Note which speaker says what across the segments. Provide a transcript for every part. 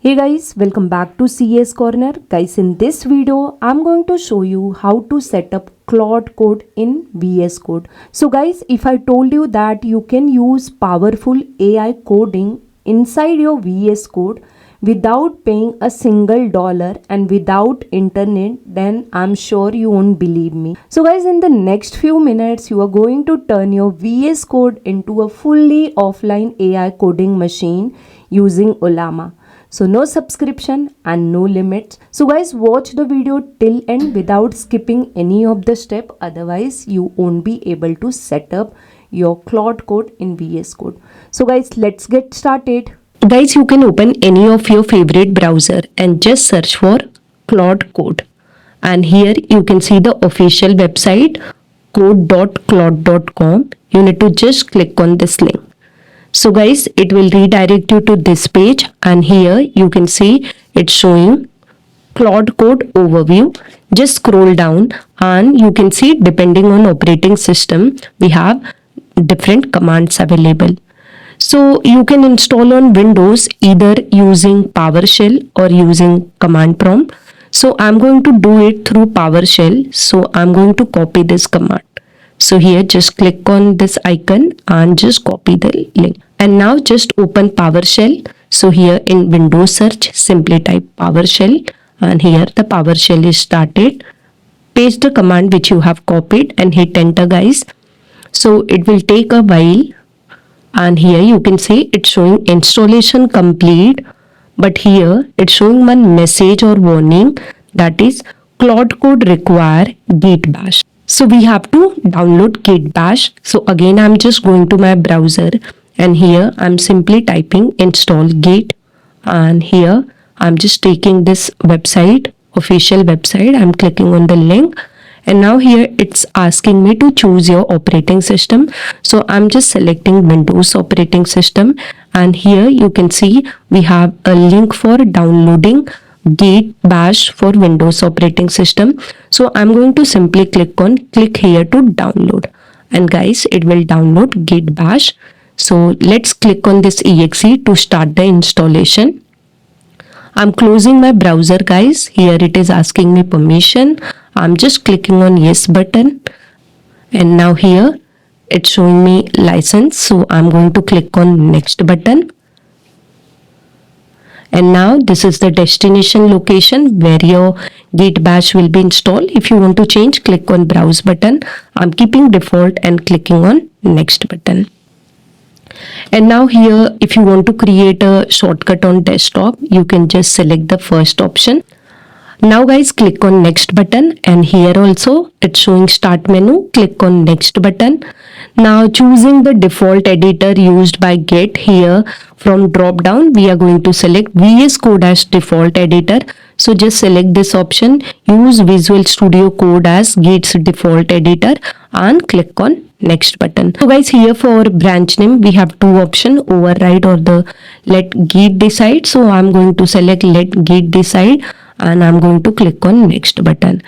Speaker 1: Hey guys, welcome back to CS Corner. Guys, in this video, I'm going to show you how to set up Claude Code in VS Code. So guys, if I told you that you can use powerful AI coding inside your VS Code without paying a single dollar and without internet, then I'm sure you won't believe me. So guys, in the next few minutes, you are going to turn your VS Code into a fully offline AI coding machine using Ollama. So no subscription and no limits. So guys, watch the video till end without skipping any of the step. Otherwise, you won't be able to set up your Claude Code in VS Code. So guys, let's get started. Guys, you can open any of your favorite browser and just search for Claude Code. And here you can see the official website code.claude.com. You need to just click on this link. So guys, it will redirect you to this page, and here you can see it's showing Claude Code overview. Just scroll down and you can see depending on operating system, we have different commands available. So you can install on Windows either using PowerShell or using command prompt. So I'm going to do it through PowerShell. So I'm going to copy this command. So here just click on this icon and just copy the link. And now just open PowerShell. So here in Windows search, simply type PowerShell, and here the PowerShell is started. Paste the command which you have copied and hit enter guys. So it will take a while, and here you can see it's showing installation complete, but here it's showing one message or warning, that is Claude Code require Git bash. So we have to download Git bash. So again, I'm just going to my browser, and here I'm simply typing install Git, and here I'm just taking this website, official website. I'm clicking on the link, and now here it's asking me to choose your operating system. So I'm just selecting Windows operating system, and here you can see we have a link for downloading Git bash for Windows operating system. So I'm going to simply click here to download, and guys, it will download Git bash. So let's click on this exe to start the installation. I'm closing my browser guys. Here it is asking me permission. I'm just clicking on yes button, and now here it's showing me license. So I'm going to click on next button. And now this is the destination location where your Git bash will be installed. If you want to change, click on browse button. I'm keeping default and clicking on next button. And now here, if you want to create a shortcut on desktop, you can just select the first option. Now guys, click on next button, and here also it's showing start menu. Click on next button. Now choosing the default editor used by Git, here from drop down we are going to select VS Code as default editor. So just select this option, use Visual Studio Code as Git's default editor, and click on next button. So guys, here for branch name we have two options, override or the let Git decide. So I'm going to select let Git decide, and I'm going to click on next button.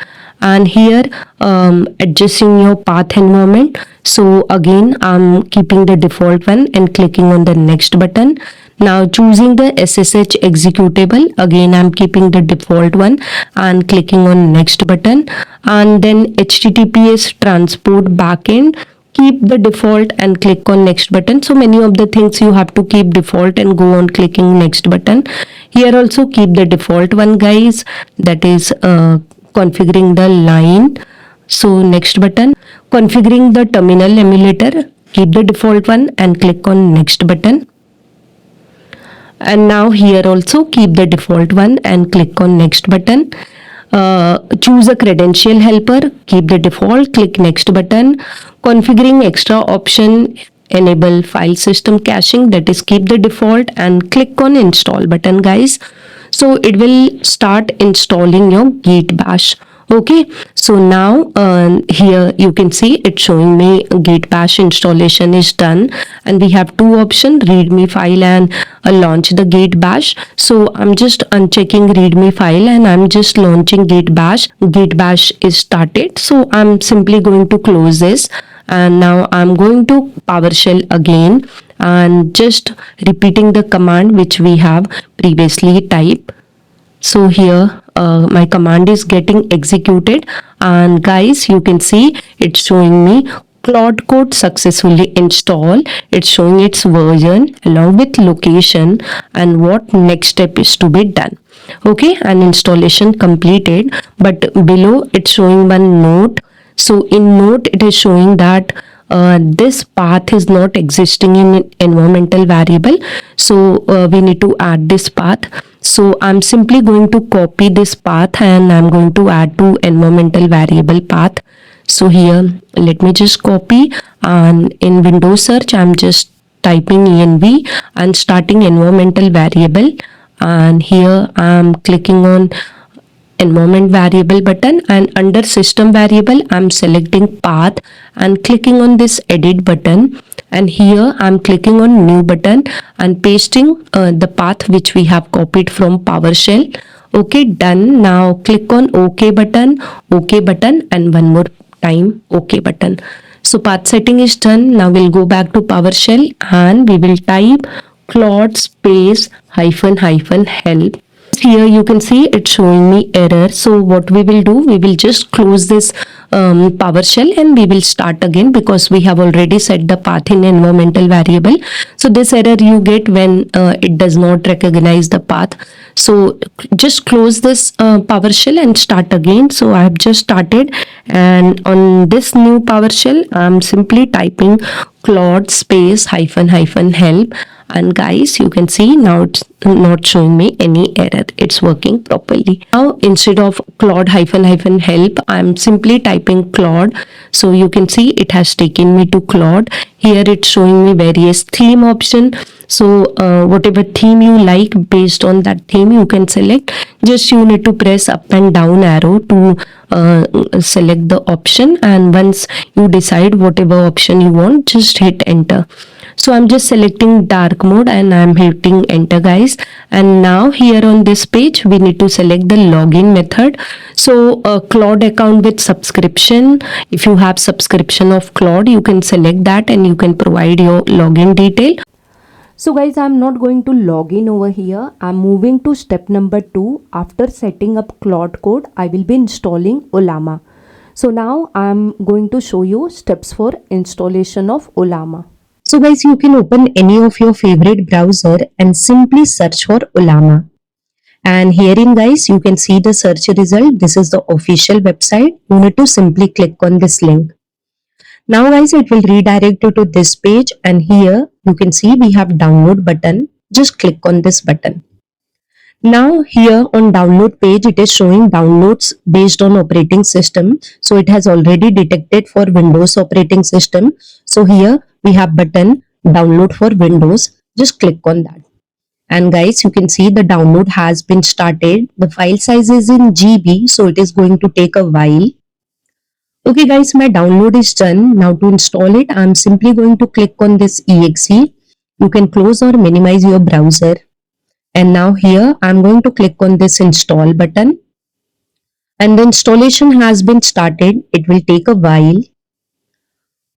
Speaker 1: And here adjusting your path environment. So again, I'm keeping the default one and clicking on the next button. Now choosing the SSH executable, again I'm keeping the default one and clicking on next button. And then HTTPS transport backend, keep the default and click on next button. So many of the things you have to keep default and go on clicking next button. Here also keep the default one guys, that is configuring the line. So next button. Configuring the terminal emulator, keep the default one and click on next button. And now here also keep the default one and click on next button. Choose a credential helper, keep the default, click next button. Configuring extra option, enable file system caching, that is keep the default and click on install button guys. So it will start installing your Git bash. Okay, so now here you can see it's showing me Git bash installation is done, and we have two options, readme file and launch the Git bash. So I'm just unchecking readme file and I'm just launching Git bash. Git bash is started, so I'm simply going to close this, and now I'm going to PowerShell again, and just repeating the command which we have previously typed. So here my command is getting executed, and guys, you can see it's showing me Claude Code successfully installed. It's showing its version along with location and what next step is to be done. Okay, and installation completed, but below it's showing one note. So in note it is showing that this path is not existing in environmental variable, so we need to add this path. So I'm simply going to copy this path and I'm going to add to environmental variable path. So here let me just copy, and in Windows search I'm just typing env and starting environmental variable, and here I'm clicking on environment variable button, and under system variable I'm selecting path and clicking on this edit button, and here I'm clicking on new button and pasting the path which we have copied from PowerShell. Okay, done. Now click on OK button, and one more time OK button. So path setting is done. Now we'll go back to PowerShell and we will type Claude space -- help. Here you can see it's showing me error. So what we will do, we will just close this PowerShell and we will start again, because we have already set the path in environmental variable. So this error you get when it does not recognize the path. So just close this PowerShell and start again. So I have just started, and on this new PowerShell I'm simply typing Claude space -- help, and guys, you can see now it's not showing me any error. It's working properly. Now instead of Claude -- help, I'm simply typing Claude. So you can see it has taken me to Claude. Here it's showing me various theme option. So whatever theme you like, based on that theme you can select. Just you need to press up and down arrow to select the option, and once you decide whatever option you want, just hit enter. So I'm just selecting dark mode and I'm hitting enter, guys. And now here on this page we need to select the login method. So Claude account with subscription, if you have subscription of Claude, you can select that and you can provide your login detail.
Speaker 2: So guys, I'm not going to log in over here. I'm moving to step number 2. After setting up Claude Code, I will be installing Ollama. So now I'm going to show you steps for installation of Ollama.
Speaker 1: So guys, you can open any of your favorite browser and simply search for Ollama. And herein guys, you can see the search result. This is the official website. You need to simply click on this link. Now guys, it will redirect you to this page, and here you can see we have download button. Just click on this button. Now here on download page, it is showing downloads based on operating system. So it has already detected for Windows operating system. So here we have button download for Windows. Just click on that. And guys, you can see the download has been started. The file size is in GB, so it is going to take a while. Okay guys, my download is done. Now to install it, I'm simply going to click on this exe. You can close or minimize your browser. And now here I'm going to click on this install button. And the installation has been started. It will take a while.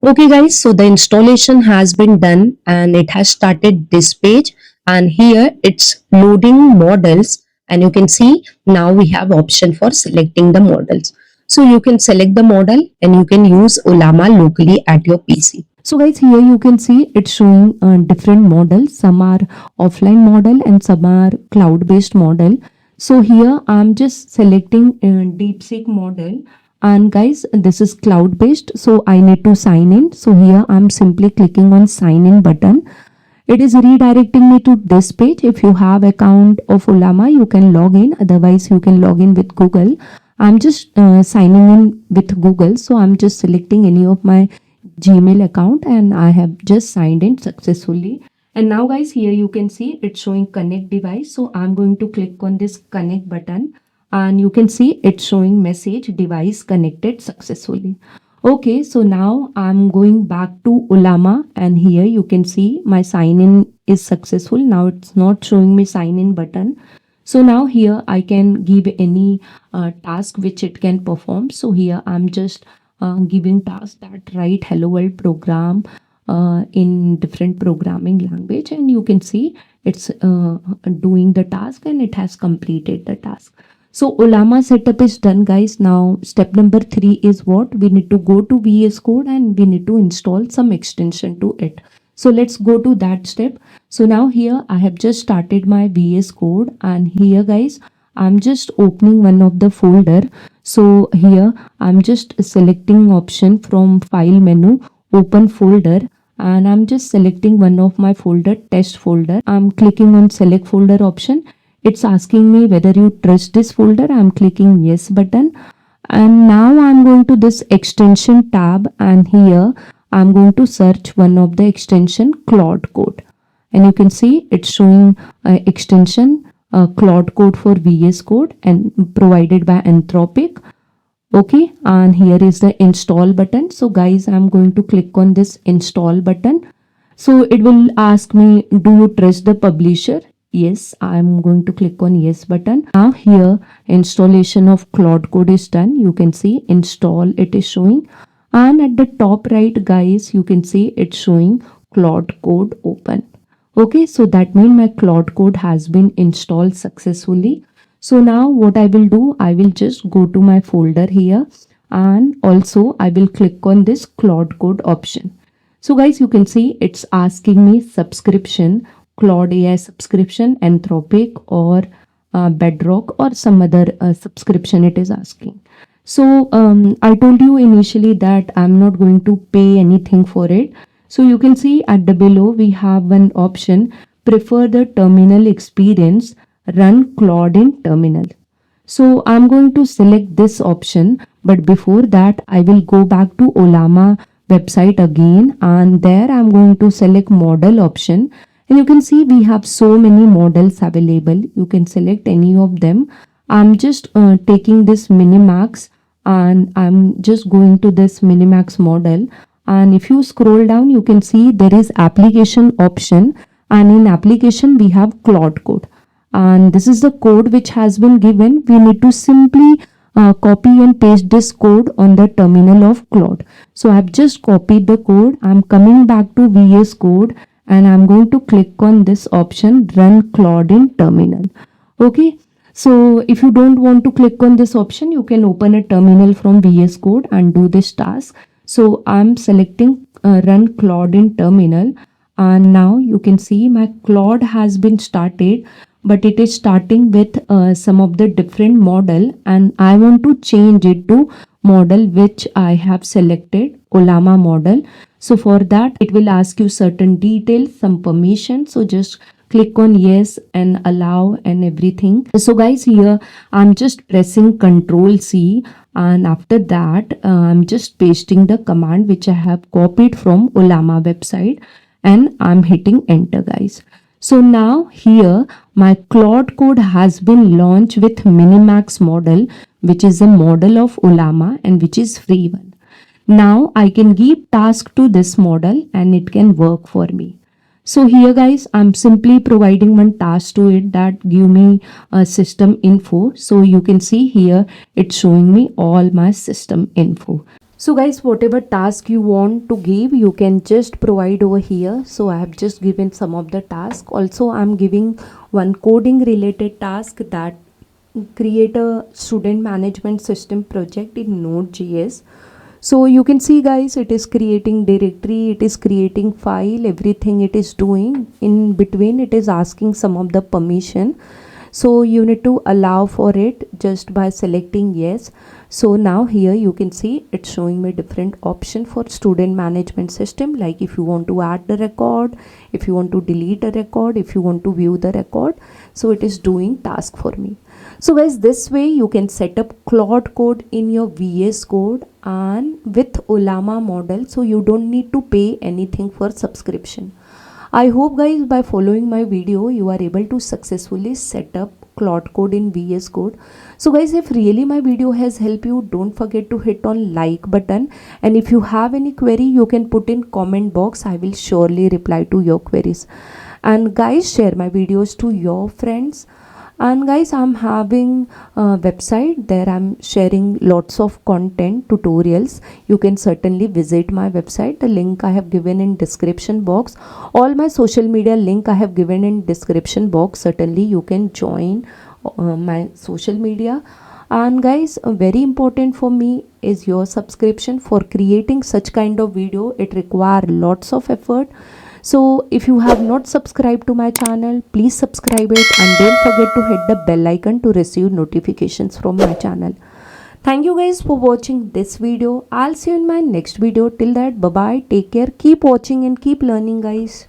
Speaker 1: Okay guys, so the installation has been done and it has started this page. And here it's loading models. And you can see now we have option for selecting the models. So you can select the model and you can use Ollama locally at your PC.
Speaker 2: So guys, here you can see it's showing different models. Some are offline model and some are cloud-based model. So here I'm just selecting DeepSeek model. And guys, this is cloud-based, so I need to sign in. So here I'm simply clicking on sign in button. It is redirecting me to this page. If you have account of Ollama, you can log in. Otherwise, you can log in with Google. I'm just signing in with Google. So I'm just selecting any of my Gmail account and I have just signed in successfully. And now guys, here you can see it's showing connect device. So I'm going to click on this connect button and you can see it's showing message device connected successfully. Okay, so now I'm going back to Ollama and here you can see my sign in is successful. Now it's not showing me sign in button. So now here I can give any task which it can perform. So here I'm just giving task that write hello world program in different programming language, and you can see it's doing the task and it has completed the task. So Ollama setup is done, guys. Now step number 3 is what? We need to go to VS Code and we need to install some extension to it. So let's go to that step. So now here I have just started my VS Code, and here guys I'm just opening one of the folder. So here I'm just selecting option from file menu, open folder, and I'm just selecting one of my folder, test folder. I'm clicking on select folder option. It's asking me whether you trust this folder. I'm clicking yes button, and now I'm going to this extension tab, and here I'm going to search one of the extension Claude Code, and you can see it's showing extension Claude Code for VS Code and provided by Anthropic. Okay, and here is the install button. So guys, I'm going to click on this install button. So it will ask me, do you trust the publisher? Yes, I'm going to click on yes button. Now here installation of Claude Code is done. You can see install, it is showing, and at the top right guys you can see it's showing Claude Code open. Okay, so that means my Claude Code has been installed successfully. So now what I will do, I will just go to my folder here, and also I will click on this Claude Code option. So guys, you can see it's asking me subscription, Claude AI subscription, Anthropic, or Bedrock, or some other subscription it is asking. So I told you initially that I'm not going to pay anything for it. So you can see at the below we have one option, prefer the terminal experience, run Claude in terminal. So I'm going to select this option, but before that I will go back to Ollama website again, and there I'm going to select model option, and you can see we have so many models available. You can select any of them. I'm just taking this Minimax, and I'm just going to this Minimax model, and if you scroll down you can see there is application option, and in application we have Claude Code, and this is the code which has been given. We need to simply copy and paste this code on the terminal of Claude. So I've just copied the code. I'm coming back to VS Code, and I'm going to click on this option, run Claude in terminal. Okay, so if you don't want to click on this option, you can open a terminal from VS Code and do this task. So I'm selecting run Claude in terminal, and now you can see my Claude has been started, but it is starting with some of the different model, and I want to change it to model which I have selected, Ollama model. So for that it will ask you certain details, some permission. So just click on yes and allow and everything. So guys, here I'm just pressing Ctrl C, and after that I'm just pasting the command which I have copied from Ollama website, and I'm hitting enter guys. So now here my Claude Code has been launched with Minimax model, which is a model of Ollama and which is free one. Now I can give task to this model and it can work for me. So here guys, I'm simply providing one task to it, that give me a system info. So you can see here it's showing me all my system info. So guys, whatever task you want to give, you can just provide over here. So I have just given some of the task. Also I'm giving one coding related task, that create a student management system project in Node.js. So you can see guys, it is creating directory, it is creating file, everything it is doing. In between it is asking some of the permission. So you need to allow for it just by selecting yes. So now here you can see it's showing me different option for student management system, like if you want to add the record, if you want to delete a record, if you want to view the record. So it is doing task for me. So guys, this way you can set up Claude Code in your VS Code and with Ollama model, so you don't need to pay anything for subscription. I hope guys, by following my video you are able to successfully set up Claude Code in VS Code. So guys, if really my video has helped you, don't forget to hit on like button, and if you have any query you can put in comment box. I will surely reply to your queries. And guys, share my videos to your friends. And guys, I'm having a website there. I'm sharing lots of content tutorials. You can certainly visit my website. The link I have given in description box. All my social media link I have given in description box. Certainly you can join my social media. And guys, very important for me is your subscription. For creating such kind of video, it require lots of effort. So if you have not subscribed to my channel, please subscribe it and don't forget to hit the bell icon to receive notifications from my channel. Thank you guys for watching this video. I'll see you in my next video. Till that, bye bye, take care, keep watching and keep learning guys.